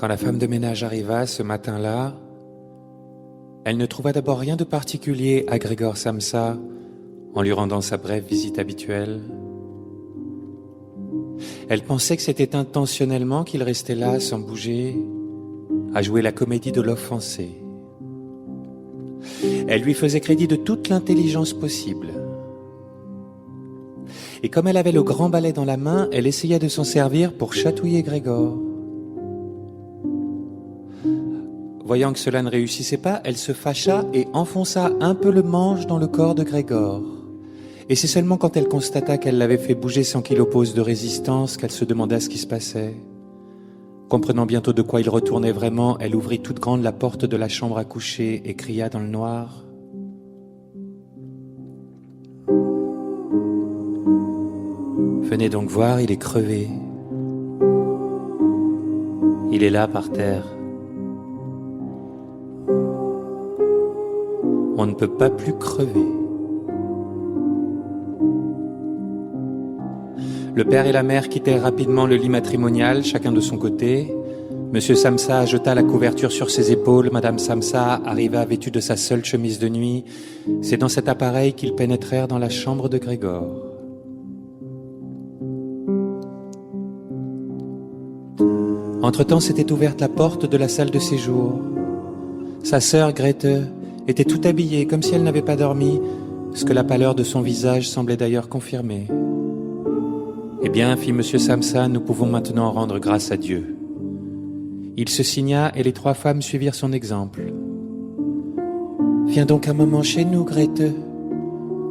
Quand la femme de ménage arriva ce matin-là, elle ne trouva d'abord rien de particulier à Grégor Samsa en lui rendant sa brève visite habituelle. Elle pensait que c'était intentionnellement qu'il restait là sans bouger, à jouer la comédie de l'offensé. Elle lui faisait crédit de toute l'intelligence possible. Et comme elle avait le grand balai dans la main, elle essaya de s'en servir pour chatouiller Grégor. Voyant que cela ne réussissait pas, elle se fâcha et enfonça un peu le manche dans le corps de Grégor. Et c'est seulement quand elle constata qu'elle l'avait fait bouger sans qu'il oppose de résistance qu'elle se demanda ce qui se passait. Comprenant bientôt de quoi il retournait vraiment, elle ouvrit toute grande la porte de la chambre à coucher et cria dans le noir. Venez donc voir, il est crevé. Il est là par terre. On ne peut pas plus crever. Le père et la mère quittèrent rapidement le lit matrimonial, chacun de son côté. Monsieur Samsa jeta la couverture sur ses épaules. Madame Samsa arriva vêtue de sa seule chemise de nuit. C'est dans cet appareil qu'ils pénétrèrent dans la chambre de Grégor. Entre-temps, s'était ouverte la porte de la salle de séjour. Sa sœur, Grete, était tout habillée, comme si elle n'avait pas dormi, ce que la pâleur de son visage semblait d'ailleurs confirmer. Eh bien, fit Monsieur Samsa, nous pouvons maintenant rendre grâce à Dieu. Il se signa et les trois femmes suivirent son exemple. Viens donc un moment chez nous, Grete,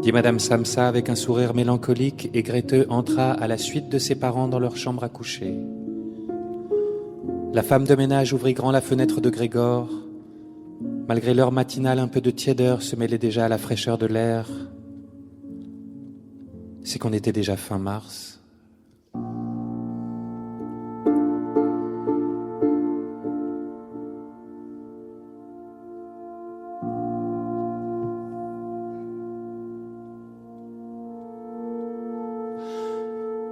dit Madame Samsa avec un sourire mélancolique, et Grete entra à la suite de ses parents dans leur chambre à coucher. La femme de ménage ouvrit grand la fenêtre de Grégor. Malgré l'heure matinale, un peu de tiédeur se mêlait déjà à la fraîcheur de l'air. C'est qu'on était déjà fin mars.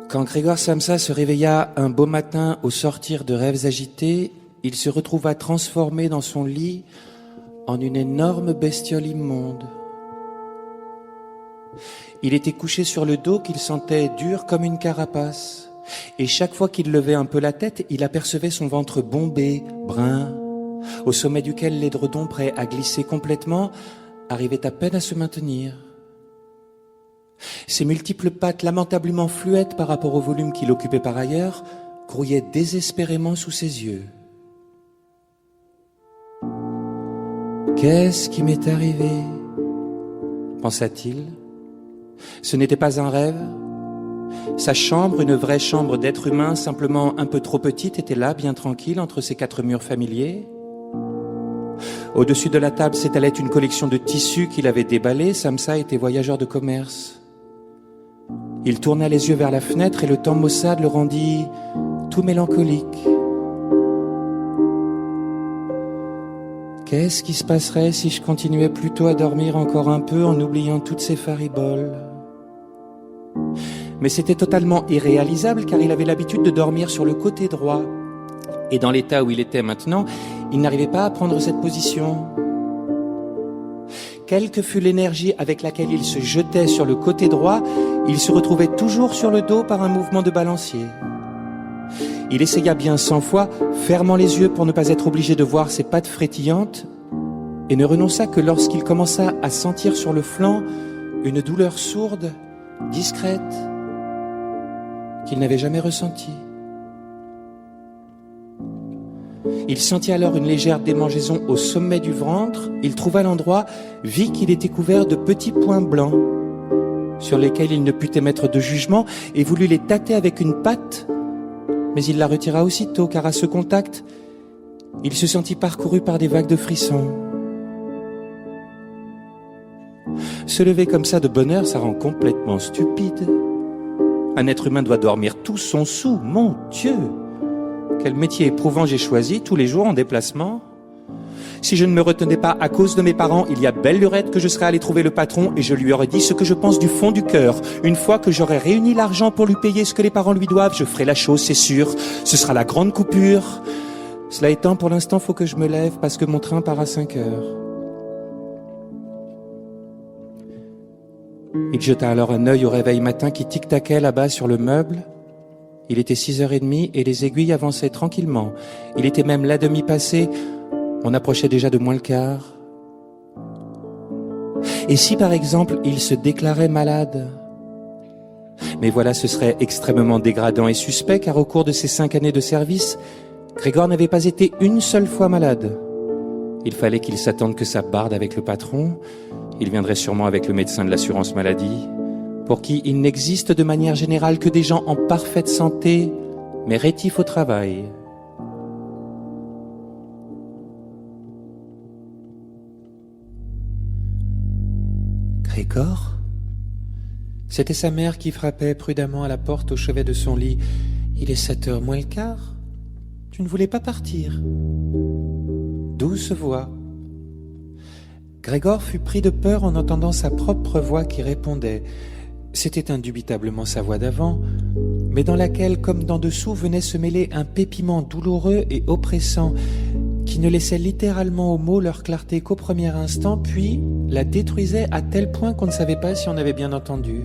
Quand Grégor Samsa se réveilla un beau matin au sortir de rêves agités, il se retrouva transformé dans son lit en une énorme bestiole immonde. Il était couché sur le dos qu'il sentait dur comme une carapace, et chaque fois qu'il levait un peu la tête, il apercevait son ventre bombé, brun, au sommet duquel l'édredon prêt à glisser complètement arrivait à peine à se maintenir. Ses multiples pattes lamentablement fluettes par rapport au volume qu'il occupait par ailleurs grouillaient désespérément sous ses yeux. « Qu'est-ce qui m'est arrivé ?» pensa-t-il. Ce n'était pas un rêve. Sa chambre, une vraie chambre d'être humain, simplement un peu trop petite, était là, bien tranquille, entre ses quatre murs familiers. Au-dessus de la table s'étalait une collection de tissus qu'il avait déballés. Samsa était voyageur de commerce. Il tourna les yeux vers la fenêtre et le temps maussade le rendit tout mélancolique. Qu'est-ce qui se passerait si je continuais plutôt à dormir encore un peu en oubliant toutes ces fariboles ? Mais c'était totalement irréalisable car il avait l'habitude de dormir sur le côté droit. Et dans l'état où il était maintenant, il n'arrivait pas à prendre cette position. Quelle que fût l'énergie avec laquelle il se jetait sur le côté droit, il se retrouvait toujours sur le dos par un mouvement de balancier. Il essaya bien 100 fois, fermant les yeux pour ne pas être obligé de voir ses pattes frétillantes, et ne renonça que lorsqu'il commença à sentir sur le flanc une douleur sourde, discrète, qu'il n'avait jamais ressentie. Il sentit alors une légère démangeaison au sommet du ventre. Il trouva l'endroit, vit qu'il était couvert de petits points blancs sur lesquels il ne put émettre de jugement et voulut les tâter avec une patte, mais il la retira aussitôt car à ce contact, il se sentit parcouru par des vagues de frissons. Se lever comme ça de bonne heure, ça rend complètement stupide. Un être humain doit dormir tout son sou, mon Dieu! Quel métier éprouvant j'ai choisi, tous les jours en déplacement. Si je ne me retenais pas à cause de mes parents, il y a belle lurette que je serais allé trouver le patron et je lui aurais dit ce que je pense du fond du cœur. Une fois que j'aurai réuni l'argent pour lui payer ce que les parents lui doivent, je ferai la chose, c'est sûr. Ce sera la grande coupure. Cela étant, pour l'instant, faut que je me lève parce que mon train part à 5 heures. Il jeta alors un œil au réveil matin qui tic-taquait là-bas sur le meuble. Il était 6h30 et les aiguilles avançaient tranquillement. Il était même la demi passée. On approchait déjà de moins le quart. Et si, par exemple, il se déclarait malade? Mais voilà, ce serait extrêmement dégradant et suspect, car au cours de ses 5 années de service, Grégor n'avait pas été une seule fois malade. Il fallait qu'il s'attende que ça barde avec le patron. Il viendrait sûrement avec le médecin de l'assurance maladie, pour qui il n'existe de manière générale que des gens en parfaite santé, mais rétifs au travail. Grégor ? C'était sa mère qui frappait prudemment à la porte au chevet de son lit. « Il est 7h moins le quart. Tu ne voulais pas partir ?» Douce voix. Grégor fut pris de peur en entendant sa propre voix qui répondait. C'était indubitablement sa voix d'avant, mais dans laquelle, comme d'en dessous, venait se mêler un pépiment douloureux et oppressant qui ne laissait littéralement aux mots leur clarté qu'au premier instant, puis la détruisait à tel point qu'on ne savait pas si on avait bien entendu.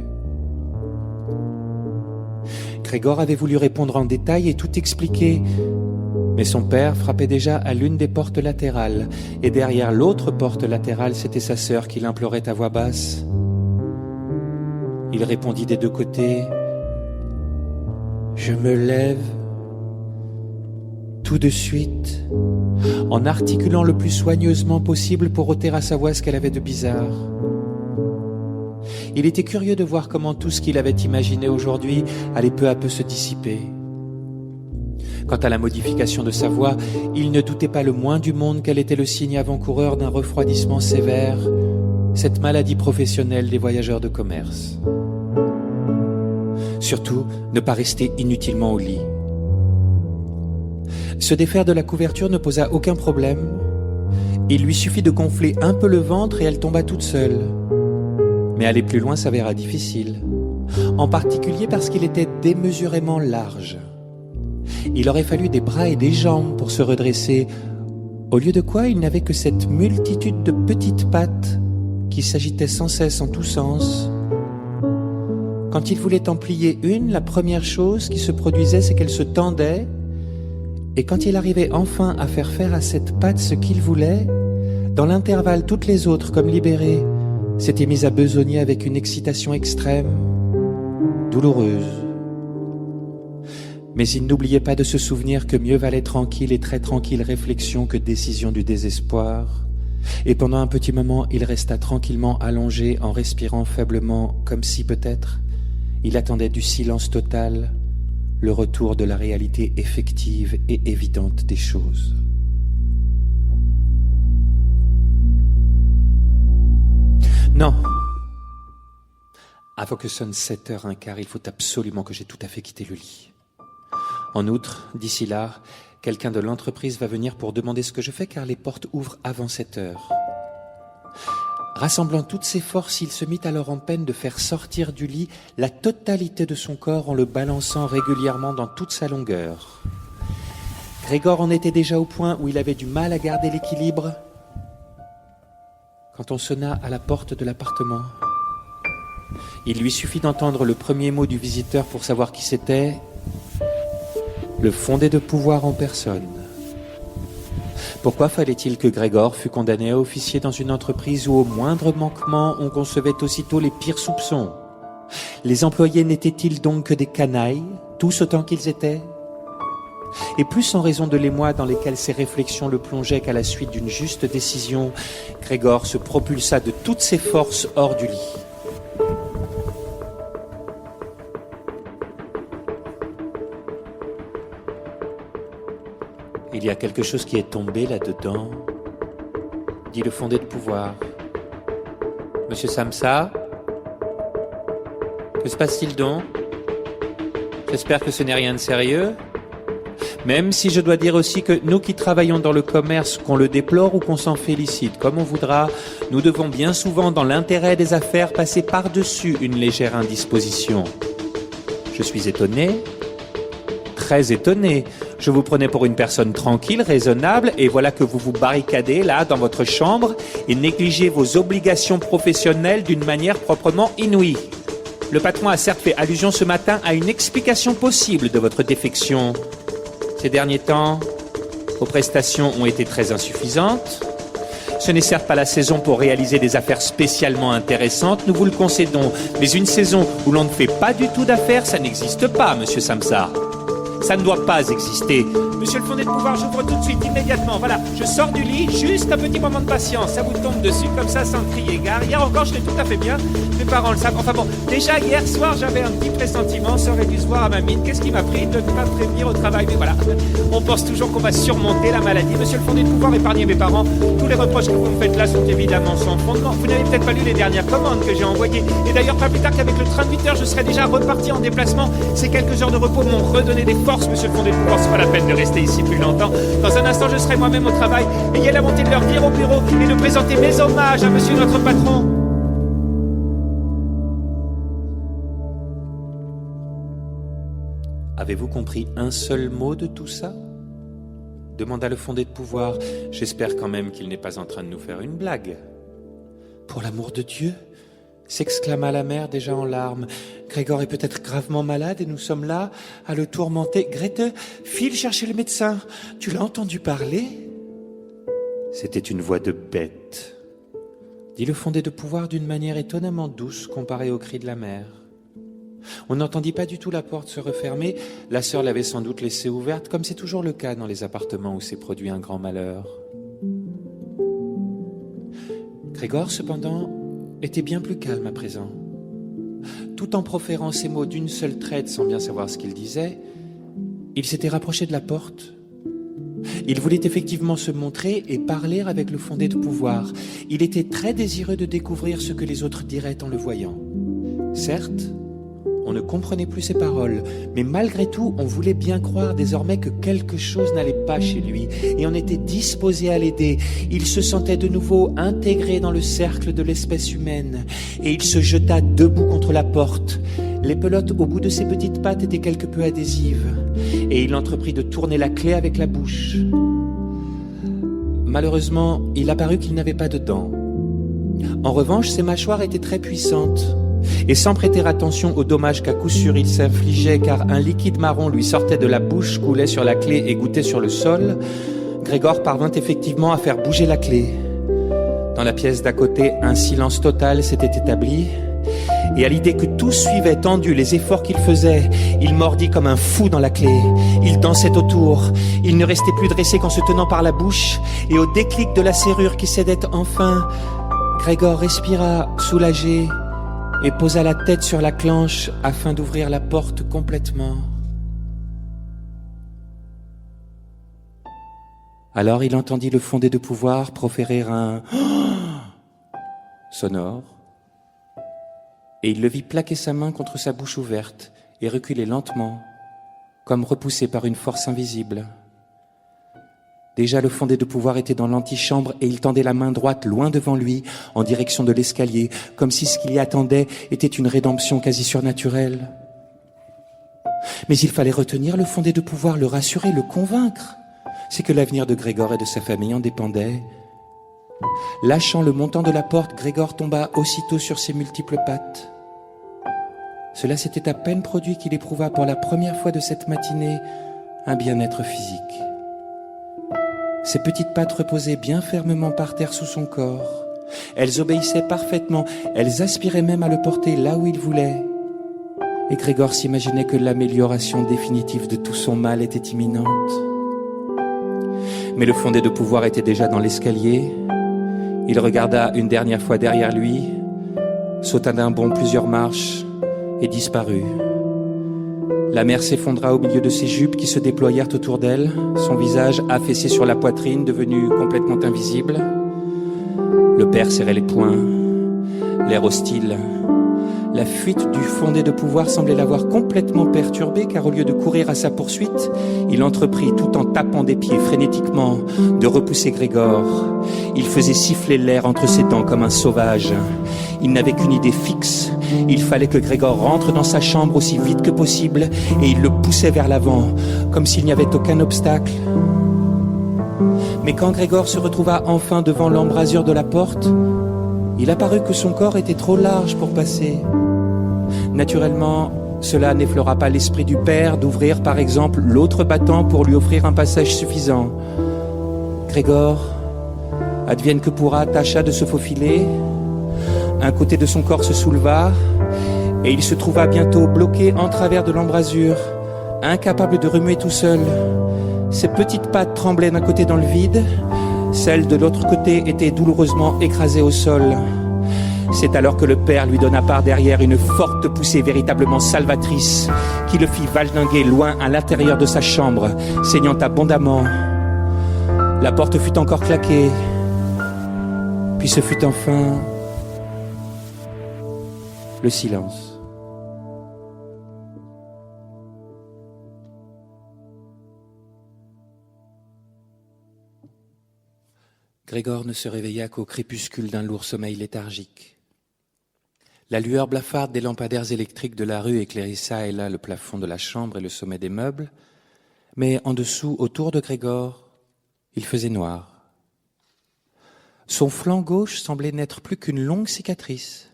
Grégor avait voulu répondre en détail et tout expliquer, mais son père frappait déjà à l'une des portes latérales, et derrière l'autre porte latérale, c'était sa sœur qui l'implorait à voix basse. Il répondit des deux côtés, « Je me lève tout de suite », en articulant le plus soigneusement possible pour ôter à sa voix ce qu'elle avait de bizarre. Il était curieux de voir comment tout ce qu'il avait imaginé aujourd'hui allait peu à peu se dissiper. Quant à la modification de sa voix, il ne doutait pas le moins du monde qu'elle était le signe avant-coureur d'un refroidissement sévère, cette maladie professionnelle des voyageurs de commerce. Surtout, ne pas rester inutilement au lit. Se défaire de la couverture ne posa aucun problème. Il lui suffit de gonfler un peu le ventre et elle tomba toute seule. Mais aller plus loin s'avéra difficile, en particulier parce qu'il était démesurément large. Il aurait fallu des bras et des jambes pour se redresser, au lieu de quoi il n'avait que cette multitude de petites pattes qui s'agitaient sans cesse en tous sens. Quand il voulait en plier une, la première chose qui se produisait, c'est qu'elle se tendait, et quand il arrivait enfin à faire à cette patte ce qu'il voulait, dans l'intervalle, toutes les autres, comme libérées, s'étaient mises à besogner avec une excitation extrême, douloureuse. Mais il n'oubliait pas de se souvenir que mieux valait tranquille et très tranquille réflexion que décision du désespoir. Et pendant un petit moment, il resta tranquillement allongé en respirant faiblement, comme si peut-être il attendait du silence total le retour de la réalité effective et évidente des choses. Non. Avant que sonne 7h15, il faut absolument que j'ai tout à fait quitté le lit. En outre, d'ici là, quelqu'un de l'entreprise va venir pour demander ce que je fais car les portes ouvrent avant 7h. Rassemblant toutes ses forces, il se mit alors en peine de faire sortir du lit la totalité de son corps en le balançant régulièrement dans toute sa longueur. Grégor en était déjà au point où il avait du mal à garder l'équilibre quand on sonna à la porte de l'appartement. Il lui suffit d'entendre le premier mot du visiteur pour savoir qui c'était, le fondé de pouvoir en personne. Pourquoi fallait-il que Grégor fût condamné à officier dans une entreprise où au moindre manquement on concevait aussitôt les pires soupçons? Les employés n'étaient-ils donc que des canailles, tous autant qu'ils étaient? Et plus en raison de l'émoi dans lesquels ces réflexions le plongeaient qu'à la suite d'une juste décision, Grégor se propulsa de toutes ses forces hors du lit. Il y a quelque chose qui est tombé là-dedans, dit le fondé de pouvoir. Monsieur Samsa, que se passe-t-il donc? J'espère que ce n'est rien de sérieux. Même si je dois dire aussi que nous qui travaillons dans le commerce, qu'on le déplore ou qu'on s'en félicite, comme on voudra, nous devons bien souvent, dans l'intérêt des affaires, passer par-dessus une légère indisposition. Je suis étonné, très étonné. Je vous prenais pour une personne tranquille, raisonnable, et voilà que vous vous barricadez là, dans votre chambre, et négligez vos obligations professionnelles d'une manière proprement inouïe. Le patron a certes fait allusion ce matin à une explication possible de votre défection. Ces derniers temps, vos prestations ont été très insuffisantes. Ce n'est certes pas la saison pour réaliser des affaires spécialement intéressantes, nous vous le concédons. Mais une saison où l'on ne fait pas du tout d'affaires, ça n'existe pas, monsieur Samsa. Ça ne doit pas exister. Monsieur le fondé de pouvoir, j'ouvre tout de suite, immédiatement. Voilà, je sors du lit, juste un petit moment de patience. Ça vous tombe dessus comme ça, sans crier gare. Hier encore, j'étais tout à fait bien. Mes parents le savent. Enfin bon, déjà hier soir, j'avais un petit pressentiment. Ça aurait dû se voir à ma mine. Qu'est-ce qui m'a pris de ne pas prévenir au travail? Mais voilà, on pense toujours qu'on va surmonter la maladie. Monsieur le fondé de pouvoir, épargnez mes parents. Tous les reproches que vous me faites là sont évidemment sans fondement. Vous n'avez peut-être pas lu les dernières commandes que j'ai envoyées. Et d'ailleurs, pas plus tard qu'avec le train de 8 heures, je serai déjà reparti en déplacement. Ces quelques heures de repos m'ont redonné des forces, monsieur le fondé de pouvoir. C'est pas la peine de rester ici plus longtemps. Dans un instant, je serai moi-même au travail. Ayez la bonté de leur dire au bureau et de présenter mes hommages à monsieur notre patron. Avez-vous compris un seul mot de tout ça? Demanda le fondé de pouvoir. J'espère quand même qu'il n'est pas en train de nous faire une blague. Pour l'amour de Dieu, s'exclama la mère déjà en larmes. Grégor est peut-être gravement malade et nous sommes là à le tourmenter. Grete, file chercher le médecin. Tu l'as entendu parler? C'était une voix de bête, dit le fondé de pouvoir d'une manière étonnamment douce comparée au cri de la mère. On n'entendit pas du tout la porte se refermer. La sœur l'avait sans doute laissée ouverte, comme c'est toujours le cas dans les appartements où s'est produit un grand malheur. Grégor, cependant, était bien plus calme à présent. Tout en proférant ces mots d'une seule traite sans bien savoir ce qu'il disait, il s'était rapproché de la porte. Il voulait effectivement se montrer et parler avec le fondé de pouvoir. Il était très désireux de découvrir ce que les autres diraient en le voyant. Certes, on ne comprenait plus ses paroles, mais malgré tout, on voulait bien croire désormais que quelque chose n'allait pas chez lui, et on était disposé à l'aider. Il se sentait de nouveau intégré dans le cercle de l'espèce humaine, et il se jeta debout contre la porte. Les pelotes au bout de ses petites pattes étaient quelque peu adhésives, et il entreprit de tourner la clé avec la bouche. Malheureusement, il apparut qu'il n'avait pas de dents. En revanche, ses mâchoires étaient très puissantes. Et sans prêter attention aux dommages qu'à coup sûr il s'infligeait, car un liquide marron lui sortait de la bouche, coulait sur la clé et gouttait sur le sol, Grégor parvint effectivement à faire bouger la clé. Dans la pièce d'à côté, un silence total s'était établi, et à l'idée que tout suivait tendu les efforts qu'il faisait, il mordit comme un fou dans la clé. Il dansait autour, il ne restait plus dressé qu'en se tenant par la bouche, et au déclic de la serrure qui cédait enfin, Grégor respira soulagé et posa la tête sur la clenche afin d'ouvrir la porte complètement. Alors il entendit le fondé de pouvoir proférer un sonore, et il le vit plaquer sa main contre sa bouche ouverte et reculer lentement, comme repoussé par une force invisible. Déjà le fondé de pouvoir était dans l'antichambre et il tendait la main droite loin devant lui, en direction de l'escalier, comme si ce qu'il y attendait était une rédemption quasi surnaturelle. Mais il fallait retenir le fondé de pouvoir, le rassurer, le convaincre. C'est que l'avenir de Grégor et de sa famille en dépendait. Lâchant le montant de la porte, Grégor tomba aussitôt sur ses multiples pattes. Cela s'était à peine produit qu'il éprouva pour la première fois de cette matinée un bien-être physique. Ses petites pattes reposaient bien fermement par terre sous son corps. Elles obéissaient parfaitement, elles aspiraient même à le porter là où il voulait. Et Grégor s'imaginait que l'amélioration définitive de tout son mal était imminente. Mais le fondé de pouvoir était déjà dans l'escalier. Il regarda une dernière fois derrière lui, sauta d'un bond plusieurs marches et disparut. La mère s'effondra au milieu de ses jupes qui se déployèrent autour d'elle, son visage affaissé sur la poitrine, devenu complètement invisible. Le père serrait les poings, l'air hostile. La fuite du fondé de pouvoir semblait l'avoir complètement perturbé, car au lieu de courir à sa poursuite, il entreprit, tout en tapant des pieds frénétiquement, de repousser Grégor. Il faisait siffler l'air entre ses dents comme un sauvage. Il n'avait qu'une idée fixe, Il fallait que Grégor rentre dans sa chambre aussi vite que possible et il le poussait vers l'avant, comme s'il n'y avait aucun obstacle. Mais quand Grégor se retrouva enfin devant l'embrasure de la porte, il apparut que son corps était trop large pour passer. Naturellement, cela n'effleura pas l'esprit du père d'ouvrir par exemple l'autre battant pour lui offrir un passage suffisant. Grégor, advienne que pourra, tâcha de se faufiler. Un côté de son corps se souleva et il se trouva bientôt bloqué en travers de l'embrasure, incapable de remuer tout seul. Ses petites pattes tremblaient d'un côté dans le vide, celles de l'autre côté étaient douloureusement écrasées au sol. C'est alors que le père lui donna par derrière une forte poussée véritablement salvatrice qui le fit valdinguer loin à l'intérieur de sa chambre, saignant abondamment. La porte fut encore claquée, puis ce fut enfin le silence. Grégor ne se réveilla qu'au crépuscule d'un lourd sommeil léthargique. La lueur blafarde des lampadaires électriques de la rue éclairait çà et là le plafond de la chambre et le sommet des meubles, mais en dessous, autour de Grégor, il faisait noir. Son flanc gauche semblait n'être plus qu'une longue cicatrice,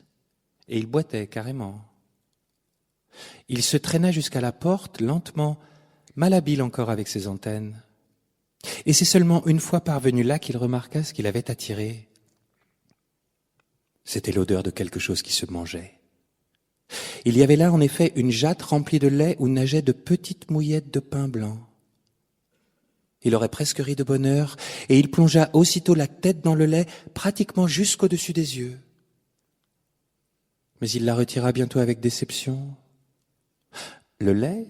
et il boitait carrément. Il se traîna jusqu'à la porte, lentement, malhabile encore avec ses antennes. Et c'est seulement une fois parvenu là qu'il remarqua ce qu'il avait attiré. C'était l'odeur de quelque chose qui se mangeait. Il y avait là en effet une jatte remplie de lait où nageaient de petites mouillettes de pain blanc. Il aurait presque ri de bonheur et il plongea aussitôt la tête dans le lait pratiquement jusqu'au-dessus des yeux. Mais il la retira bientôt avec déception. Le lait,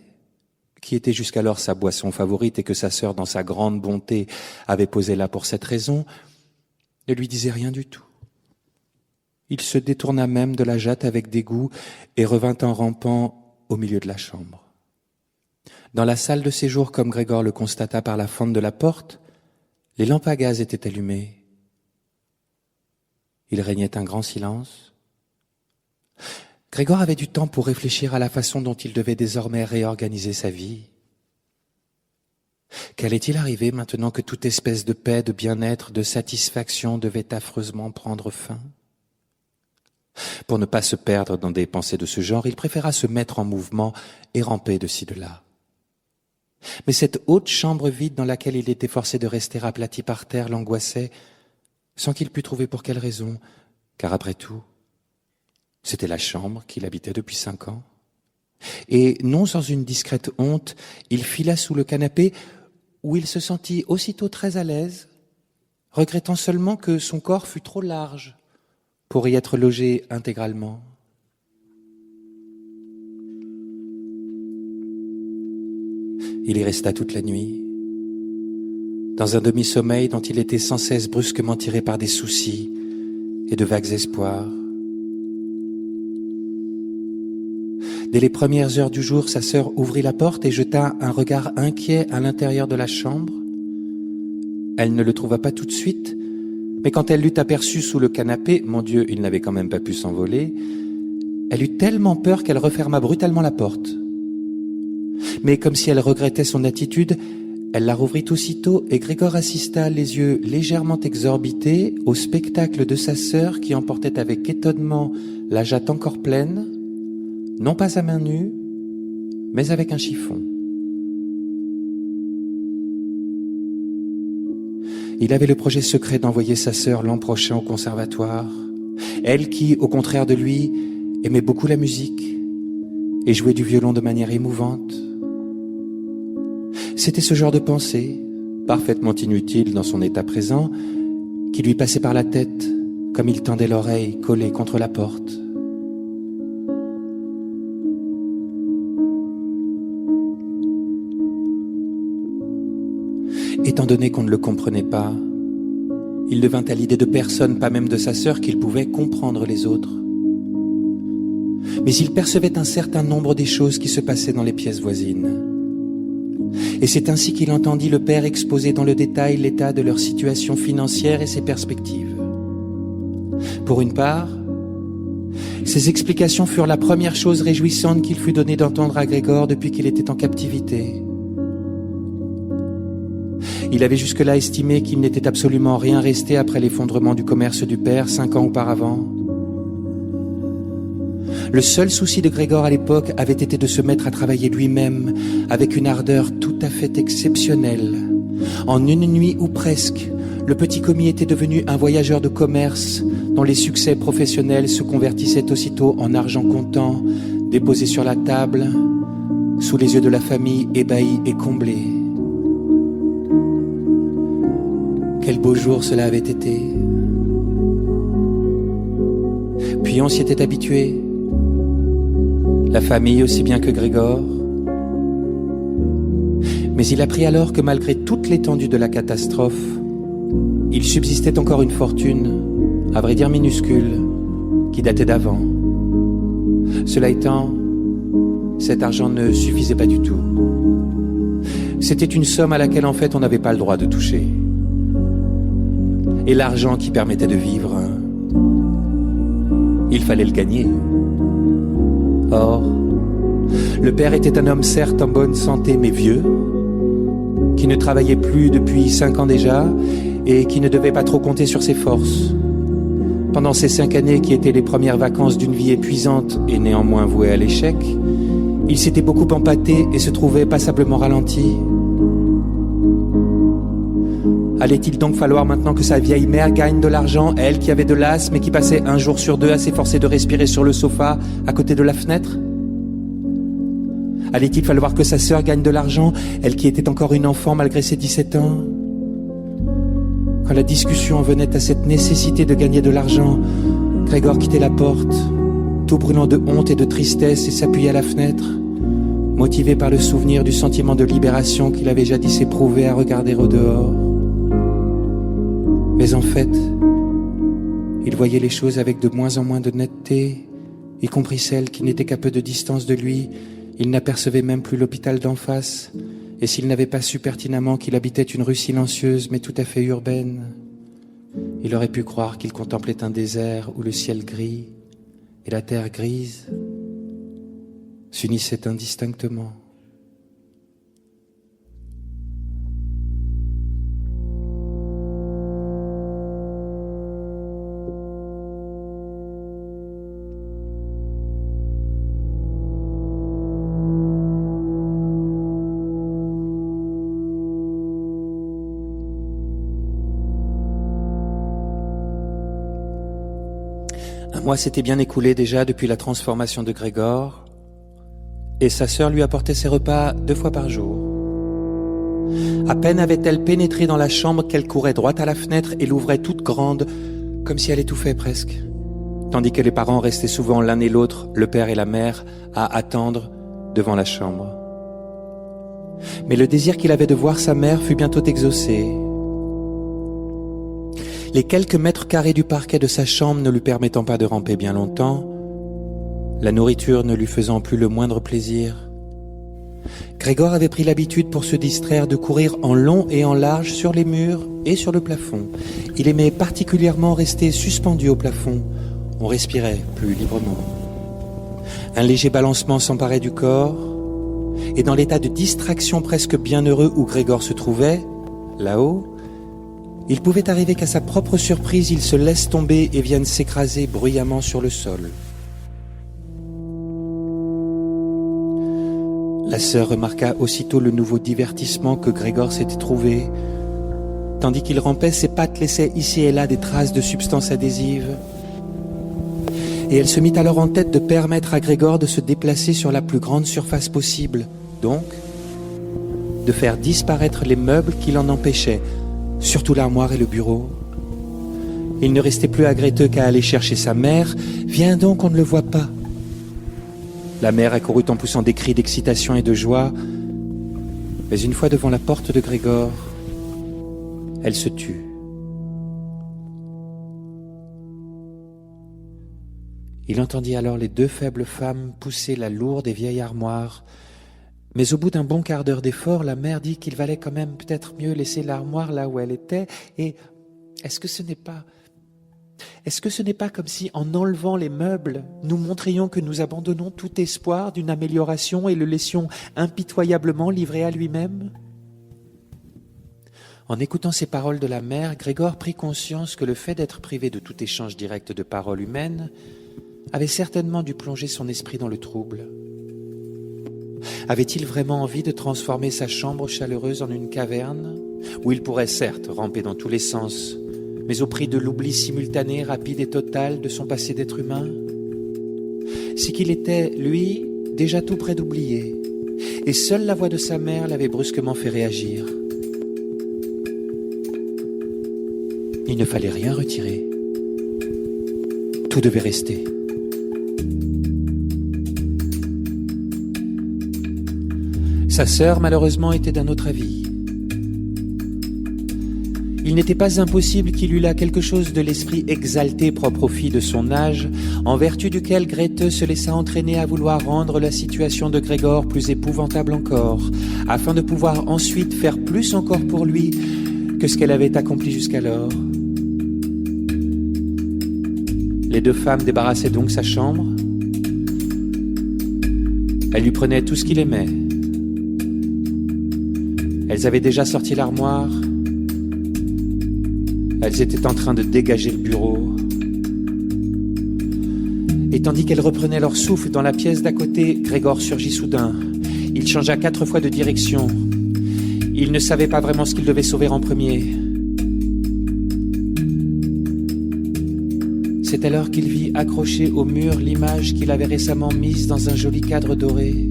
qui était jusqu'alors sa boisson favorite et que sa sœur, dans sa grande bonté, avait posé là pour cette raison, ne lui disait rien du tout. Il se détourna même de la jatte avec dégoût et revint en rampant au milieu de la chambre. Dans la salle de séjour, comme Grégor le constata par la fente de la porte, les lampes à gaz étaient allumées. Il régnait un grand silence. Grégor avait du temps pour réfléchir à la façon dont il devait désormais réorganiser sa vie. Qu'allait-il arriver maintenant que toute espèce de paix, de bien-être, de satisfaction devait affreusement prendre fin ? Pour ne pas se perdre dans des pensées de ce genre, il préféra se mettre en mouvement et ramper de ci de là. Mais cette haute chambre vide dans laquelle il était forcé de rester aplati par terre l'angoissait, sans qu'il pût trouver pour quelle raison, car après tout, c'était la chambre qu'il habitait depuis 5 ans. Et non sans une discrète honte, il fila sous le canapé où il se sentit aussitôt très à l'aise, regrettant seulement que son corps fût trop large pour y être logé intégralement. Il y resta toute la nuit, dans un demi-sommeil dont il était sans cesse brusquement tiré par des soucis et de vagues espoirs. Dès les premières heures du jour, sa sœur ouvrit la porte et jeta un regard inquiet à l'intérieur de la chambre. Elle ne le trouva pas tout de suite, mais quand elle l'eut aperçu sous le canapé, mon Dieu, il n'avait quand même pas pu s'envoler, elle eut tellement peur qu'elle referma brutalement la porte. Mais comme si elle regrettait son attitude, elle la rouvrit aussitôt et Grégor assista, les yeux légèrement exorbités, au spectacle de sa sœur qui emportait avec étonnement la jatte encore pleine, non pas à main nue, mais avec un chiffon. Il avait le projet secret d'envoyer sa sœur l'an prochain au conservatoire, elle qui, au contraire de lui, aimait beaucoup la musique et jouait du violon de manière émouvante. C'était ce genre de pensée, parfaitement inutile dans son état présent, qui lui passait par la tête comme il tendait l'oreille collée contre la porte. Étant donné qu'on ne le comprenait pas, il ne vint à l'idée de personne, pas même de sa sœur, qu'il pouvait comprendre les autres. Mais il percevait un certain nombre des choses qui se passaient dans les pièces voisines. Et c'est ainsi qu'il entendit le père exposer dans le détail l'état de leur situation financière et ses perspectives. Pour une part, Ces explications furent la première chose réjouissante qu'il fut donné d'entendre à Grégor depuis qu'il était en captivité. Il avait jusque-là estimé qu'il n'était absolument rien resté après l'effondrement du commerce du père 5 ans auparavant. Le seul souci de Grégor à l'époque avait été de se mettre à travailler lui-même avec une ardeur tout à fait exceptionnelle. En une nuit ou presque, le petit commis était devenu un voyageur de commerce dont les succès professionnels se convertissaient aussitôt en argent comptant, déposé sur la table, sous les yeux de la famille ébahie et comblée. Quel beau jour cela avait été. Puis on s'y était habitué. La famille aussi bien que Grégor. Mais il apprit alors que malgré toute l'étendue de la catastrophe, il subsistait encore une fortune, à vrai dire minuscule, qui datait d'avant. Cela étant, cet argent ne suffisait pas du tout. C'était une somme à laquelle en fait on n'avait pas le droit de toucher. Et l'argent qui permettait de vivre, il fallait le gagner. Or, le père était un homme certes en bonne santé mais vieux, qui ne travaillait plus depuis 5 ans déjà et qui ne devait pas trop compter sur ses forces. Pendant ces 5 années qui étaient les premières vacances d'une vie épuisante et néanmoins vouée à l'échec, il s'était beaucoup empâté et se trouvait passablement ralenti. Allait-il donc falloir maintenant que sa vieille mère gagne de l'argent, elle qui avait de l'asthme et qui passait 1 jour sur 2 à s'efforcer de respirer sur le sofa à côté de la fenêtre? Allait-il falloir que sa sœur gagne de l'argent, elle qui était encore une enfant malgré ses 17 ans? Quand la discussion en venait à cette nécessité de gagner de l'argent, Grégor quittait la porte, tout brûlant de honte et de tristesse, et s'appuyait à la fenêtre, motivé par le souvenir du sentiment de libération qu'il avait jadis éprouvé à regarder au dehors. Mais en fait, il voyait les choses avec de moins en moins de netteté, y compris celles qui n'étaient qu'à peu de distance de lui. Il n'apercevait même plus l'hôpital d'en face, et s'il n'avait pas su pertinemment qu'il habitait une rue silencieuse mais tout à fait urbaine, il aurait pu croire qu'il contemplait un désert où le ciel gris et la terre grise s'unissaient indistinctement. Un mois s'était bien écoulé déjà depuis la transformation de Grégor, et sa sœur lui apportait ses repas 2 fois par jour. À peine avait-elle pénétré dans la chambre qu'elle courait droit à la fenêtre et l'ouvrait toute grande, comme si elle étouffait presque, tandis que les parents restaient souvent l'un et l'autre, le père et la mère, à attendre devant la chambre. Mais le désir qu'il avait de voir sa mère fut bientôt exaucé. Les quelques mètres carrés du parquet de sa chambre ne lui permettant pas de ramper bien longtemps, la nourriture ne lui faisant plus le moindre plaisir, Grégor avait pris l'habitude pour se distraire de courir en long et en large sur les murs et sur le plafond. Il aimait particulièrement rester suspendu au plafond. On respirait plus librement. Un léger balancement s'emparait du corps, et dans l'état de distraction presque bienheureux où Grégor se trouvait, là-haut, il pouvait arriver qu'à sa propre surprise, il se laisse tomber et vienne s'écraser bruyamment sur le sol. La sœur remarqua aussitôt le nouveau divertissement que Grégor s'était trouvé. Tandis qu'il rampait, ses pattes laissaient ici et là des traces de substances adhésives. Et elle se mit alors en tête de permettre à Grégor de se déplacer sur la plus grande surface possible, donc de faire disparaître les meubles qui l'en empêchaient, surtout l'armoire et le bureau. Il ne restait plus à Grete qu'à aller chercher sa mère. « Viens donc, on ne le voit pas !» La mère accourut en poussant des cris d'excitation et de joie, mais une fois devant la porte de Grégor, elle se tut. Il entendit alors les 2 faibles femmes pousser la lourde et vieille armoire. Mais au bout d'un bon quart d'heure d'effort, la mère dit qu'il valait quand même peut-être mieux laisser l'armoire là où elle était. Et est-ce que ce n'est pas Est-ce que ce n'est pas comme si, en enlevant les meubles, nous montrions que nous abandonnons tout espoir d'une amélioration et le laissions impitoyablement livré à lui-même ? En écoutant ces paroles de la mère, Grégor prit conscience que le fait d'être privé de tout échange direct de paroles humaines avait certainement dû plonger son esprit dans le trouble. Avait-il vraiment envie de transformer sa chambre chaleureuse en une caverne, où il pourrait certes ramper dans tous les sens, mais au prix de l'oubli simultané, rapide et total de son passé d'être humain ? C'est qu'il était, lui, déjà tout près d'oublier, et seule la voix de sa mère l'avait brusquement fait réagir. Il ne fallait rien retirer. Tout devait rester. Sa sœur, malheureusement, était d'un autre avis. Il n'était pas impossible qu'il eût là quelque chose de l'esprit exalté propre aux filles de son âge, en vertu duquel Grete se laissa entraîner à vouloir rendre la situation de Grégor plus épouvantable encore, afin de pouvoir ensuite faire plus encore pour lui que ce qu'elle avait accompli jusqu'alors. Les deux femmes débarrassaient donc sa chambre. Elles lui prenaient tout ce qu'il aimait. Elles avaient déjà sorti l'armoire. Elles étaient en train de dégager le bureau. Et tandis qu'elles reprenaient leur souffle dans la pièce d'à côté, Grégor surgit soudain. Il changea 4 fois de direction. Il ne savait pas vraiment ce qu'il devait sauver en premier. C'est alors qu'il vit accrochée au mur l'image qu'il avait récemment mise dans un joli cadre doré.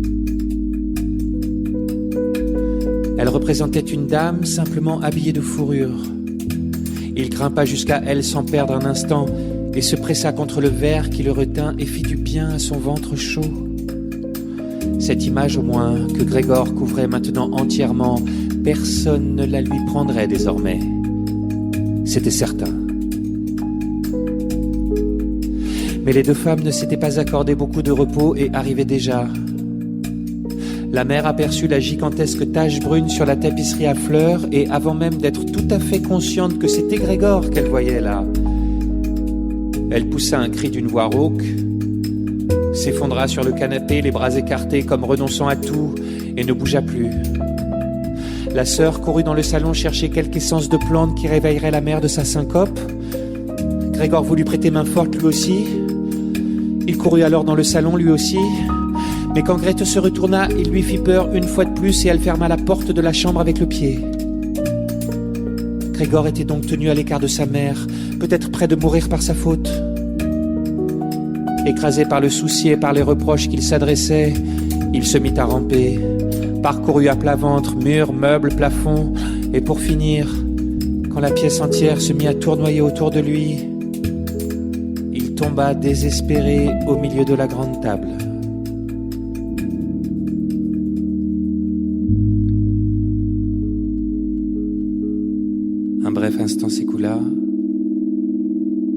Elle représentait une dame simplement habillée de fourrure. Il grimpa jusqu'à elle sans perdre un instant et se pressa contre le verre qui le retint et fit du bien à son ventre chaud. Cette image au moins, que Grégor couvrait maintenant entièrement, personne ne la lui prendrait désormais. C'était certain. Mais les deux femmes ne s'étaient pas accordé beaucoup de repos et arrivaient déjà. La mère aperçut la gigantesque tache brune sur la tapisserie à fleurs et avant même d'être tout à fait consciente que c'était Grégor qu'elle voyait là, elle poussa un cri d'une voix rauque, s'effondra sur le canapé, les bras écartés comme renonçant à tout, et ne bougea plus. La sœur courut dans le salon chercher quelque essence de plante qui réveillerait la mère de sa syncope. Grégor voulut prêter main forte lui aussi. Il courut alors dans le salon lui aussi, mais quand Grete se retourna, il lui fit peur une fois de plus et elle ferma la porte de la chambre avec le pied. Grégor était donc tenu à l'écart de sa mère, peut-être près de mourir par sa faute. Écrasé par le souci et par les reproches qu'il s'adressait, il se mit à ramper, parcourut à plat ventre murs, meubles, plafonds, et pour finir, quand la pièce entière se mit à tournoyer autour de lui, il tomba désespéré au milieu de la grande table. Un bref instant s'écoula.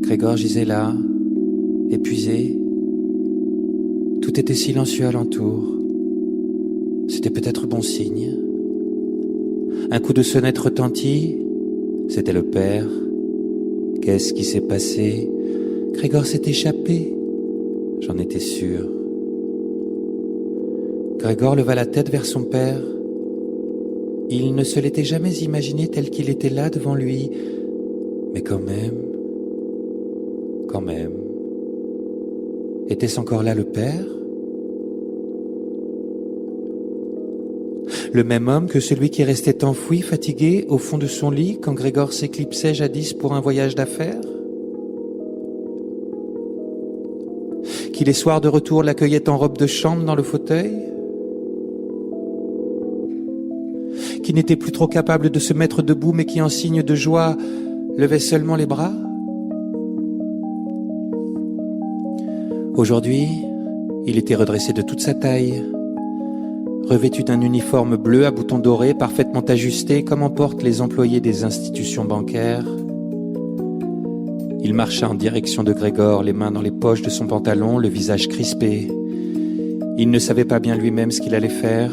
Grégor gisait là, épuisé. Tout était silencieux alentour. C'était peut-être bon signe. Un coup de sonnette retentit. C'était le père. Qu'est-ce qui s'est passé ? Grégor s'est échappé. J'en étais sûr. Grégor leva la tête vers son père. Il ne se l'était jamais imaginé tel qu'il était là devant lui. Mais quand même... Était-ce encore là le père ? Le même homme que celui qui restait enfoui, fatigué, au fond de son lit quand Grégor s'éclipsait jadis pour un voyage d'affaires ? Qui les soirs de retour l'accueillait en robe de chambre dans le fauteuil ? Qui n'était plus trop capable de se mettre debout mais qui en signe de joie levait seulement les bras ? Aujourd'hui, il était redressé de toute sa taille, revêtu d'un uniforme bleu à boutons dorés, parfaitement ajusté comme en portent les employés des institutions bancaires. Il marcha en direction de Grégor, les mains dans les poches de son pantalon, le visage crispé. Il ne savait pas bien lui-même ce qu'il allait faire.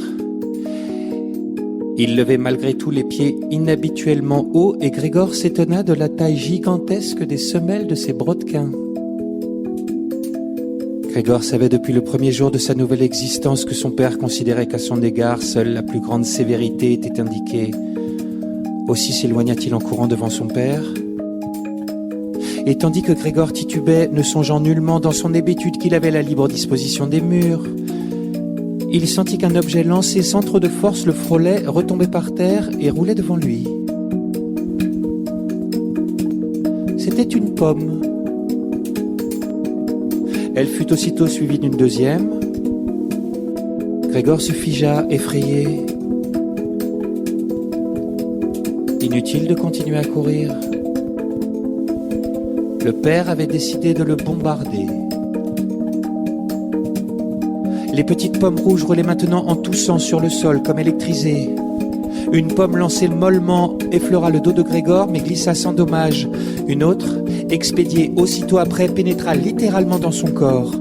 Il levait malgré tout les pieds inhabituellement hauts et Grégor s'étonna de la taille gigantesque des semelles de ses brodequins. Grégor savait depuis le premier jour de sa nouvelle existence que son père considérait qu'à son égard, seule la plus grande sévérité était indiquée. Aussi s'éloigna-t-il en courant devant son père. Et tandis que Grégor titubait, ne songeant nullement dans son hébétude qu'il avait la libre disposition des murs, il sentit qu'un objet lancé sans trop de force le frôlait, retombait par terre et roulait devant lui. C'était une pomme. Elle fut aussitôt suivie d'une deuxième. Grégor se figea, effrayé. Inutile de continuer à courir. Le père avait décidé de le bombarder. Les petites pommes rouges roulaient maintenant en toussant sur le sol comme électrisées. Une pomme lancée mollement effleura le dos de Grégor mais glissa sans dommage. Une autre, expédiée aussitôt après, pénétra littéralement dans son corps.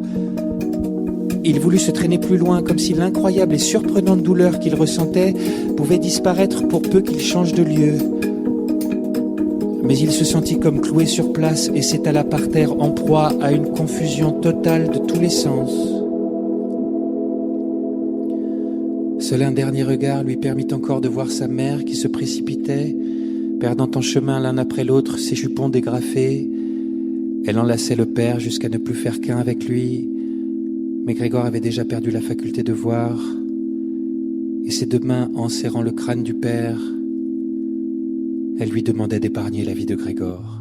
Il voulut se traîner plus loin comme si l'incroyable et surprenante douleur qu'il ressentait pouvait disparaître pour peu qu'il change de lieu. Mais il se sentit comme cloué sur place et s'étala par terre en proie à une confusion totale de tous les sens. Seul un dernier regard lui permit encore de voir sa mère qui se précipitait, perdant en chemin l'un après l'autre ses jupons dégrafés. Elle enlaçait le père jusqu'à ne plus faire qu'un avec lui, mais Grégor avait déjà perdu la faculté de voir, et ses deux mains enserrant le crâne du père, elle lui demandait d'épargner la vie de Grégor.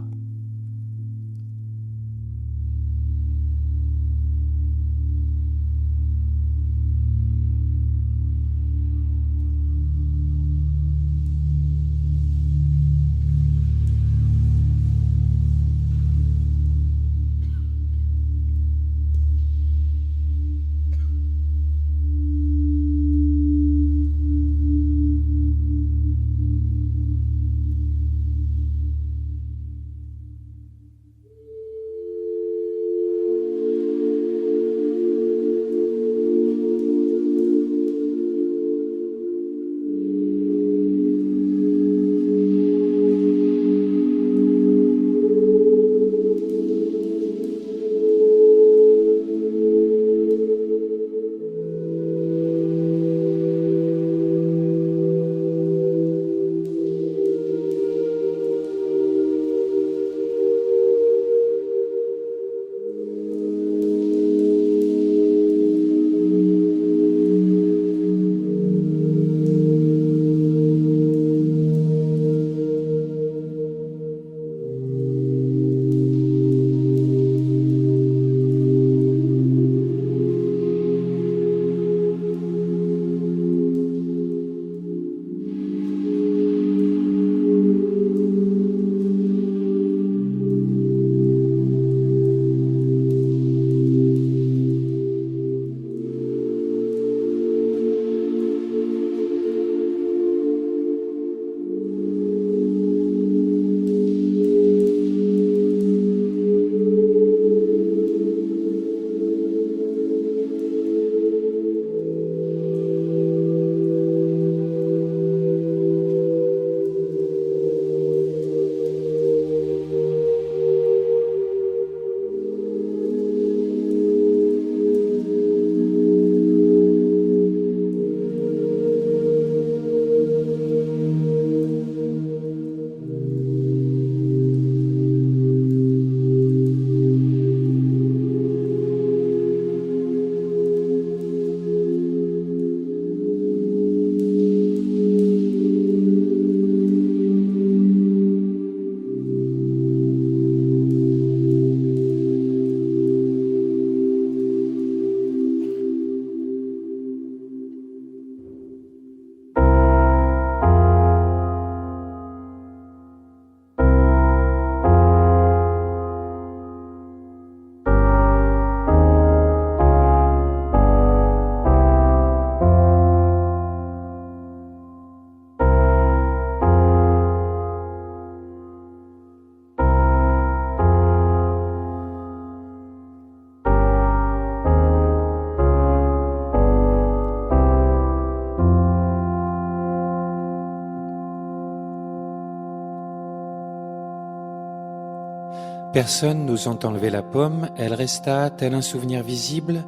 Personne n'osant enlever la pomme, elle resta, tel un souvenir visible,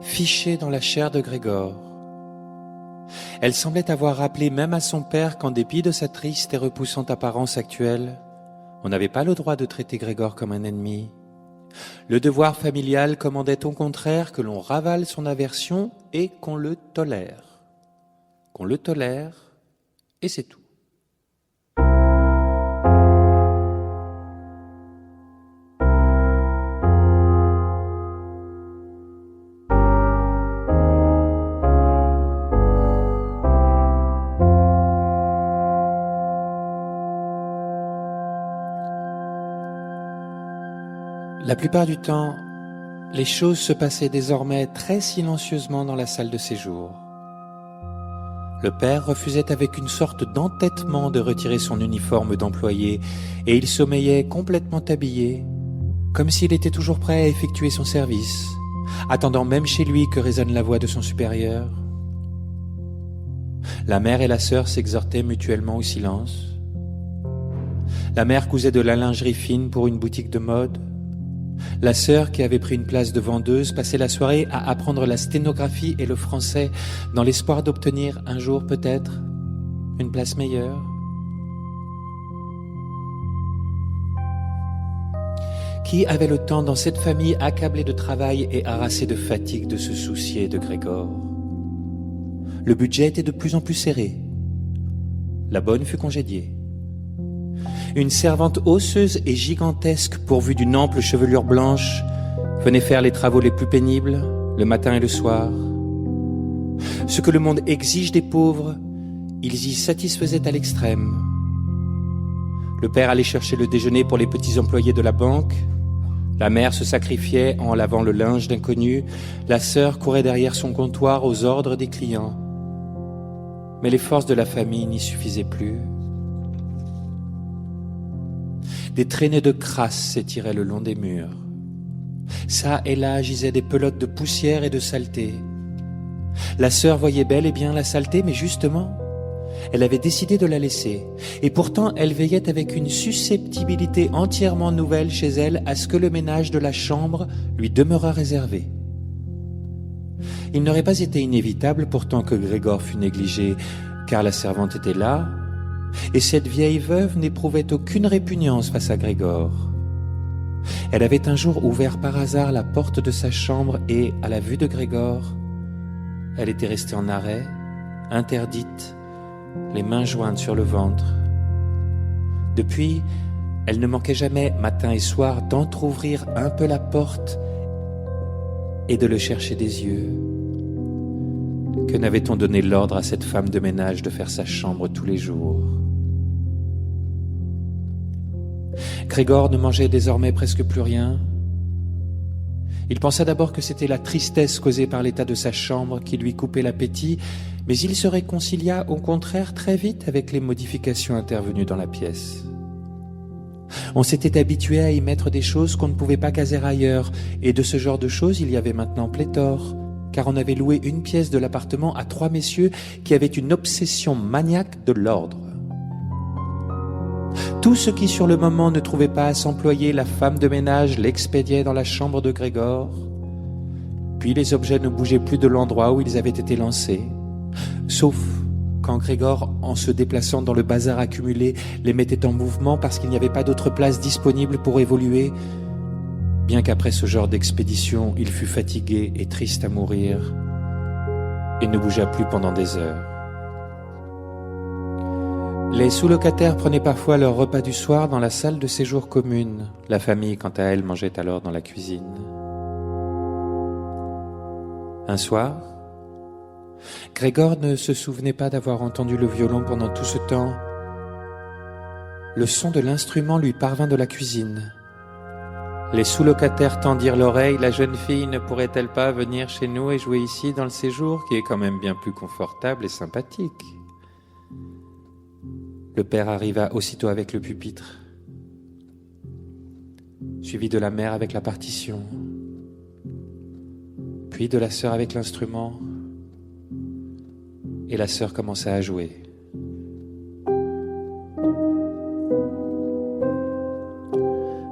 fichée dans la chair de Grégor. Elle semblait avoir rappelé même à son père qu'en dépit de sa triste et repoussante apparence actuelle, on n'avait pas le droit de traiter Grégor comme un ennemi. Le devoir familial commandait au contraire que l'on ravale son aversion et qu'on le tolère. Qu'on le tolère, et c'est tout. La plupart du temps, les choses se passaient désormais très silencieusement dans la salle de séjour. Le père refusait avec une sorte d'entêtement de retirer son uniforme d'employé et il sommeillait complètement habillé, comme s'il était toujours prêt à effectuer son service, attendant même chez lui que résonne la voix de son supérieur. La mère et la sœur s'exhortaient mutuellement au silence. La mère cousait de la lingerie fine pour une boutique de mode. La sœur, qui avait pris une place de vendeuse, passait la soirée à apprendre la sténographie et le français dans l'espoir d'obtenir un jour peut-être une place meilleure. Qui avait le temps dans cette famille accablée de travail et harassée de fatigue de se soucier de Grégor? Le budget était de plus en plus serré. La bonne fut congédiée. Une servante osseuse et gigantesque pourvue d'une ample chevelure blanche venait faire les travaux les plus pénibles, le matin et le soir. Ce que le monde exige des pauvres, ils y satisfaisaient à l'extrême. Le père allait chercher le déjeuner pour les petits employés de la banque. La mère se sacrifiait en lavant le linge d'inconnus. La sœur courait derrière son comptoir aux ordres des clients. Mais les forces de la famille n'y suffisaient plus. Des traînées de crasse s'étiraient le long des murs. Ça et là gisaient des pelotes de poussière et de saleté. La sœur voyait bel et bien la saleté, mais justement, elle avait décidé de la laisser. Et pourtant, elle veillait avec une susceptibilité entièrement nouvelle chez elle à ce que le ménage de la chambre lui demeurât réservé. Il n'aurait pas été inévitable pourtant que Grégor fût négligé, car la servante était là, et cette vieille veuve n'éprouvait aucune répugnance face à Grégor. Elle avait un jour ouvert par hasard la porte de sa chambre et, à la vue de Grégor, elle était restée en arrêt, interdite, les mains jointes sur le ventre. Depuis, elle ne manquait jamais, matin et soir, d'entr'ouvrir un peu la porte et de le chercher des yeux. Que n'avait-on donné l'ordre à cette femme de ménage de faire sa chambre tous les jours? Grégor ne mangeait désormais presque plus rien. Il pensa d'abord que c'était la tristesse causée par l'état de sa chambre qui lui coupait l'appétit, mais il se réconcilia au contraire très vite avec les modifications intervenues dans la pièce. On s'était habitué à y mettre des choses qu'on ne pouvait pas caser ailleurs, et de ce genre de choses il y avait maintenant pléthore, car on avait loué une pièce de l'appartement à 3 messieurs qui avaient une obsession maniaque de l'ordre. Tout ce qui sur le moment ne trouvait pas à s'employer, la femme de ménage l'expédiait dans la chambre de Grégor. Puis les objets ne bougeaient plus de l'endroit où ils avaient été lancés, sauf quand Grégor, en se déplaçant dans le bazar accumulé, les mettait en mouvement parce qu'il n'y avait pas d'autre place disponible pour évoluer, bien qu'après ce genre d'expédition, il fût fatigué et triste à mourir et ne bougea plus pendant des heures. Les sous-locataires prenaient parfois leur repas du soir dans la salle de séjour commune. La famille, quant à elle, mangeait alors dans la cuisine. Un soir, Grégor ne se souvenait pas d'avoir entendu le violon pendant tout ce temps. Le son de l'instrument lui parvint de la cuisine. Les sous-locataires tendirent l'oreille. La jeune fille ne pourrait-elle pas venir chez nous et jouer ici dans le séjour, qui est quand même bien plus confortable et sympathique? Le père arriva aussitôt avec le pupitre, suivi de la mère avec la partition, puis de la sœur avec l'instrument, et la sœur commença à jouer.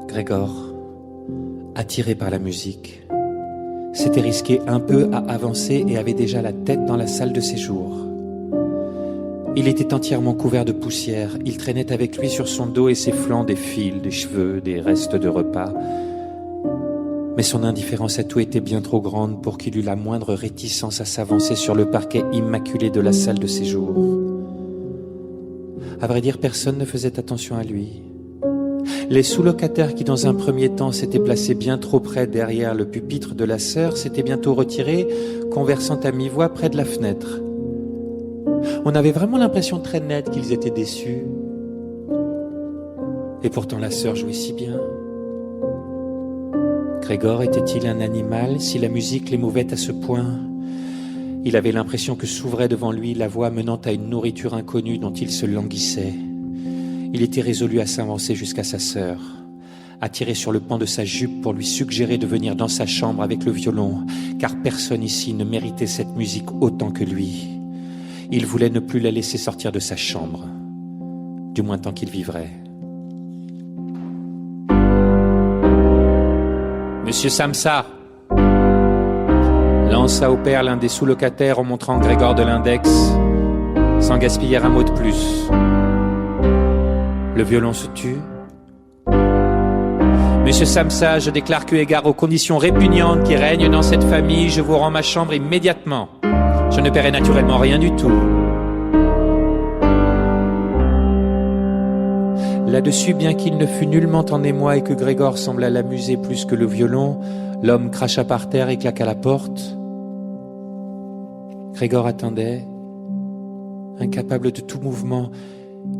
Grégor attiré par la musique, s'était risqué un peu à avancer et avait déjà la tête dans la salle de séjour. Il était entièrement couvert de poussière. Il traînait avec lui sur son dos et ses flancs des fils, des cheveux, des restes de repas. Mais son indifférence à tout était bien trop grande pour qu'il eût la moindre réticence à s'avancer sur le parquet immaculé de la salle de séjour. À vrai dire, personne ne faisait attention à lui. Les sous-locataires qui, dans un premier temps, s'étaient placés bien trop près derrière le pupitre de la sœur, s'étaient bientôt retirés, conversant à mi-voix près de la fenêtre. On avait vraiment l'impression très nette qu'ils étaient déçus. Et pourtant la sœur jouait si bien. Grégor était-il un animal si la musique l'émouvait à ce point? Il avait l'impression que s'ouvrait devant lui la voie menant à une nourriture inconnue dont il se languissait. Il était résolu à s'avancer jusqu'à sa sœur, à tirer sur le pan de sa jupe pour lui suggérer de venir dans sa chambre avec le violon, car personne ici ne méritait cette musique autant que lui. Il voulait ne plus la laisser sortir de sa chambre, du moins tant qu'il vivrait. Monsieur Samsa, lança au père l'un des sous-locataires en montrant Grégor de l'index, sans gaspiller un mot de plus. Le violon se tut. Monsieur Samsa, je déclare qu'eu égard aux conditions répugnantes qui règnent dans cette famille, je vous rends ma chambre immédiatement. Je ne paierai naturellement rien du tout. Là-dessus, bien qu'il ne fût nullement en émoi et que Grégor semblât l'amuser plus que le violon, l'homme cracha par terre et claqua la porte. Grégor attendait, incapable de tout mouvement.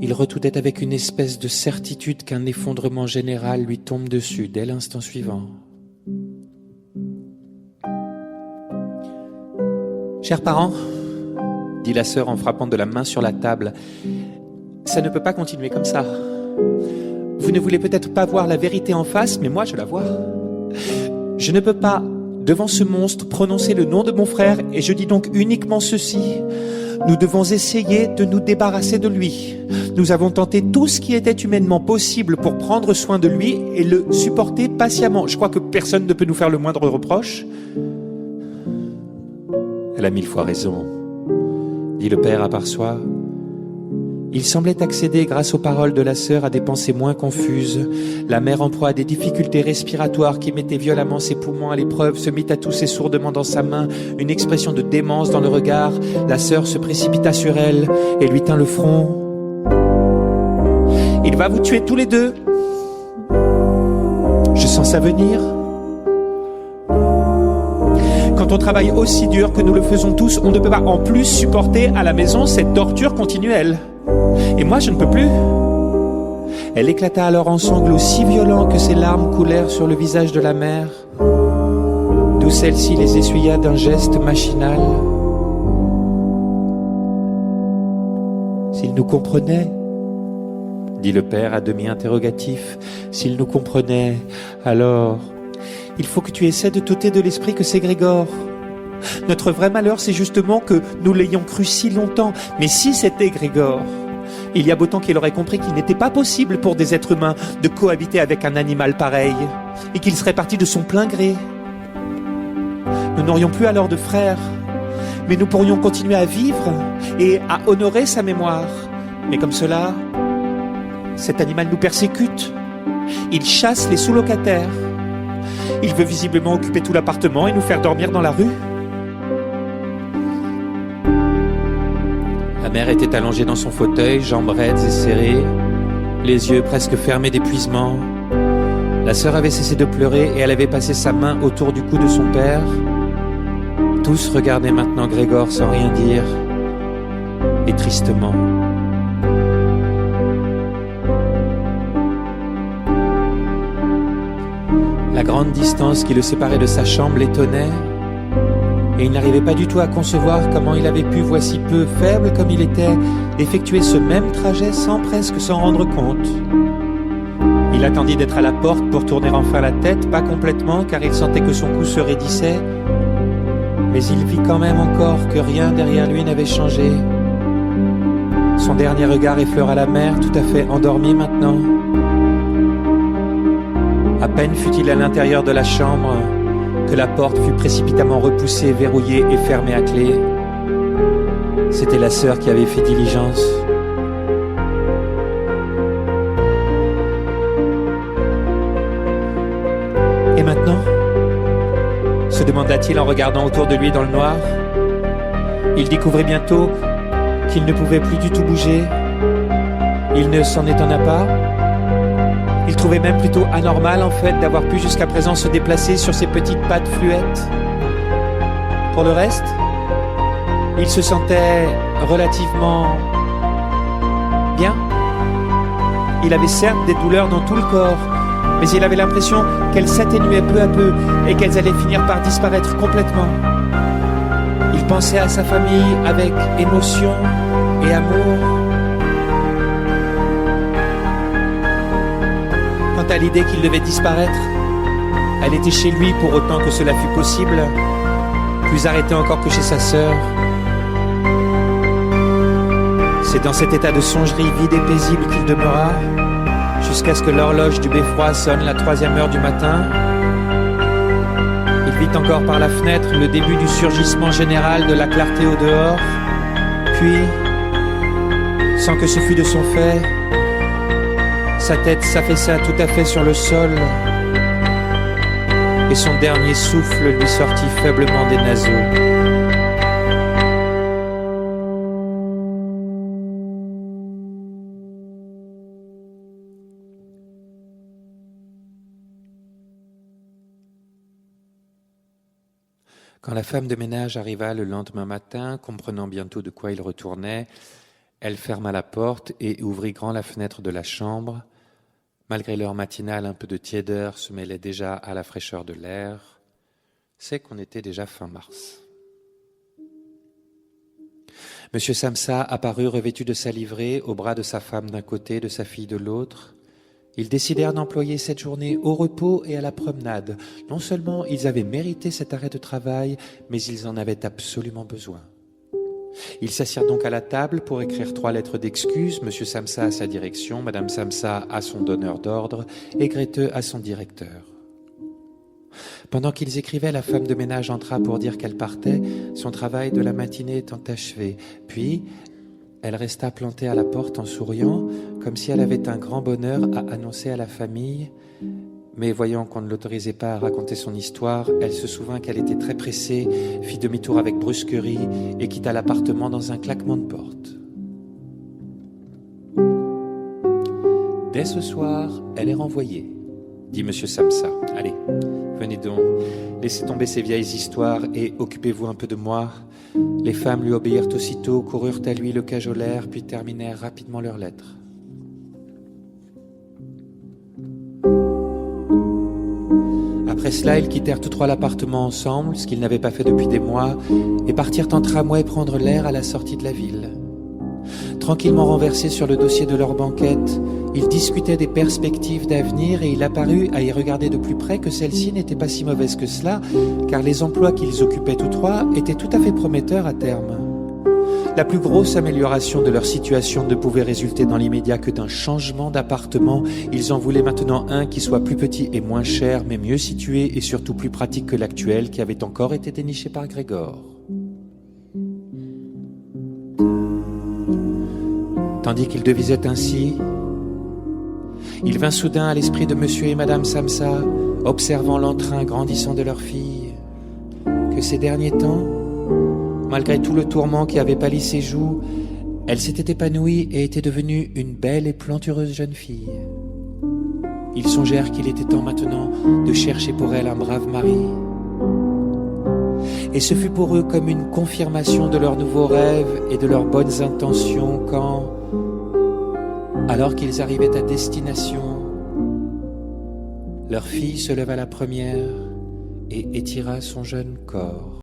Il redoutait avec une espèce de certitude qu'un effondrement général lui tombe dessus dès l'instant suivant. « Chers parents, dit la sœur en frappant de la main sur la table, ça ne peut pas continuer comme ça. Vous ne voulez peut-être pas voir la vérité en face, mais moi je la vois. Je ne peux pas, devant ce monstre, prononcer le nom de mon frère, et je dis donc uniquement ceci. Nous devons essayer de nous débarrasser de lui. Nous avons tenté tout ce qui était humainement possible pour prendre soin de lui et le supporter patiemment. Je crois que personne ne peut nous faire le moindre reproche. » Elle a 1000 fois raison, dit le père à part soi. Il semblait accéder, grâce aux paroles de la sœur, à des pensées moins confuses. La mère, en proie à des difficultés respiratoires qui mettaient violemment ses poumons à l'épreuve, se mit à tousser sourdement dans sa main, une expression de démence dans le regard. La sœur se précipita sur elle et lui tint le front. « Il va vous tuer tous les deux. Je sens ça venir. Quand on travaille aussi dur que nous le faisons tous, on ne peut pas en plus supporter à la maison cette torture continuelle. Et moi, je ne peux plus. » Elle éclata alors en sanglots si violents que ses larmes coulèrent sur le visage de la mère, d'où celle-ci les essuya d'un geste machinal. « S'il nous comprenait, dit le père à demi interrogatif, s'il nous comprenait, alors il faut que tu essaies de t'ôter de l'esprit que c'est Grégor. Notre vrai malheur, c'est justement que nous l'ayons cru si longtemps. Mais si c'était Grégor, il y a beau temps qu'il aurait compris qu'il n'était pas possible pour des êtres humains de cohabiter avec un animal pareil, et qu'il serait parti de son plein gré. Nous n'aurions plus alors de frère, mais nous pourrions continuer à vivre et à honorer sa mémoire. Mais comme cela, cet animal nous persécute. Il chasse les sous-locataires. Il veut visiblement occuper tout l'appartement et nous faire dormir dans la rue. La mère était allongée dans son fauteuil, jambes raides et serrées, les yeux presque fermés d'épuisement. La sœur avait cessé de pleurer et elle avait passé sa main autour du cou de son père. Tous regardaient maintenant Grégor sans rien dire, et tristement. La grande distance qui le séparait de sa chambre l'étonnait, et il n'arrivait pas du tout à concevoir comment il avait pu, voici peu faible comme il était, effectuer ce même trajet sans presque s'en rendre compte. Il attendit d'être à la porte pour tourner enfin la tête, pas complètement car il sentait que son cou se raidissait, mais il vit quand même encore que rien derrière lui n'avait changé. Son dernier regard effleura la mer, tout à fait endormie maintenant. À peine fut-il à l'intérieur de la chambre que la porte fut précipitamment repoussée, verrouillée et fermée à clé. C'était la sœur qui avait fait diligence. Et maintenant ? Se demanda-t-il en regardant autour de lui dans le noir. Il découvrait bientôt qu'il ne pouvait plus du tout bouger. Il ne s'en étonna pas. Il trouvait même plutôt anormal en fait d'avoir pu jusqu'à présent se déplacer sur ses petites pattes fluettes. Pour le reste, il se sentait relativement bien. Il avait certes des douleurs dans tout le corps, mais il avait l'impression qu'elles s'atténuaient peu à peu et qu'elles allaient finir par disparaître complètement. Il pensait à sa famille avec émotion et amour. Quant à l'idée qu'il devait disparaître, elle était chez lui pour autant que cela fût possible, plus arrêtée encore que chez sa sœur. C'est dans cet état de songerie vide et paisible qu'il demeura, jusqu'à ce que l'horloge du beffroi sonne la 3e heure du matin. Il vit encore par la fenêtre le début du surgissement général de la clarté au dehors, puis, sans que ce fût de son fait, sa tête s'affaissa tout à fait sur le sol et son dernier souffle lui sortit faiblement des naseaux. Quand la femme de ménage arriva le lendemain matin, comprenant bientôt de quoi il retournait, elle ferma la porte et ouvrit grand la fenêtre de la chambre. Malgré l'heure matinale, un peu de tiédeur se mêlait déjà à la fraîcheur de l'air. C'est qu'on était déjà fin mars. Monsieur Samsa apparut revêtu de sa livrée, au bras de sa femme d'un côté, de sa fille de l'autre. Ils décidèrent d'employer cette journée au repos et à la promenade. Non seulement ils avaient mérité cet arrêt de travail, mais ils en avaient absolument besoin. Ils s'assirent donc à la table pour écrire 3 lettres d'excuses, Monsieur Samsa à sa direction, Madame Samsa à son donneur d'ordre et Grete à son directeur. Pendant qu'ils écrivaient, la femme de ménage entra pour dire qu'elle partait, son travail de la matinée étant achevé. Puis, elle resta plantée à la porte en souriant, comme si elle avait un grand bonheur à annoncer à la famille. Mais voyant qu'on ne l'autorisait pas à raconter son histoire, elle se souvint qu'elle était très pressée, fit demi-tour avec brusquerie et quitta l'appartement dans un claquement de porte. Dès ce soir, elle est renvoyée, dit Monsieur Samsa. Allez, venez donc, laissez tomber ces vieilles histoires et occupez-vous un peu de moi. Les femmes lui obéirent aussitôt, coururent à lui, le cajolèrent, puis terminèrent rapidement leurs lettres. Après cela, ils quittèrent tous 3 l'appartement ensemble, ce qu'ils n'avaient pas fait depuis des mois, et partirent en tramway prendre l'air à la sortie de la ville. Tranquillement renversés sur le dossier de leur banquette, ils discutaient des perspectives d'avenir et il apparut, à y regarder de plus près, que celles-ci n'étaient pas si mauvaises que cela, car les emplois qu'ils occupaient tous 3 étaient tout à fait prometteurs à terme. La plus grosse amélioration de leur situation ne pouvait résulter dans l'immédiat que d'un changement d'appartement. Ils en voulaient maintenant un qui soit plus petit et moins cher, mais mieux situé et surtout plus pratique que l'actuel qui avait encore été déniché par Grégor. Tandis qu'ils devisaient ainsi, il vint soudain à l'esprit de Monsieur et Madame Samsa, observant l'entrain grandissant de leur fille, que ces derniers temps, malgré tout le tourment qui avait pâli ses joues, elle s'était épanouie et était devenue une belle et plantureuse jeune fille. Ils songèrent qu'il était temps maintenant de chercher pour elle un brave mari. Et ce fut pour eux comme une confirmation de leurs nouveaux rêves et de leurs bonnes intentions quand, alors qu'ils arrivaient à destination, leur fille se leva la première et étira son jeune corps.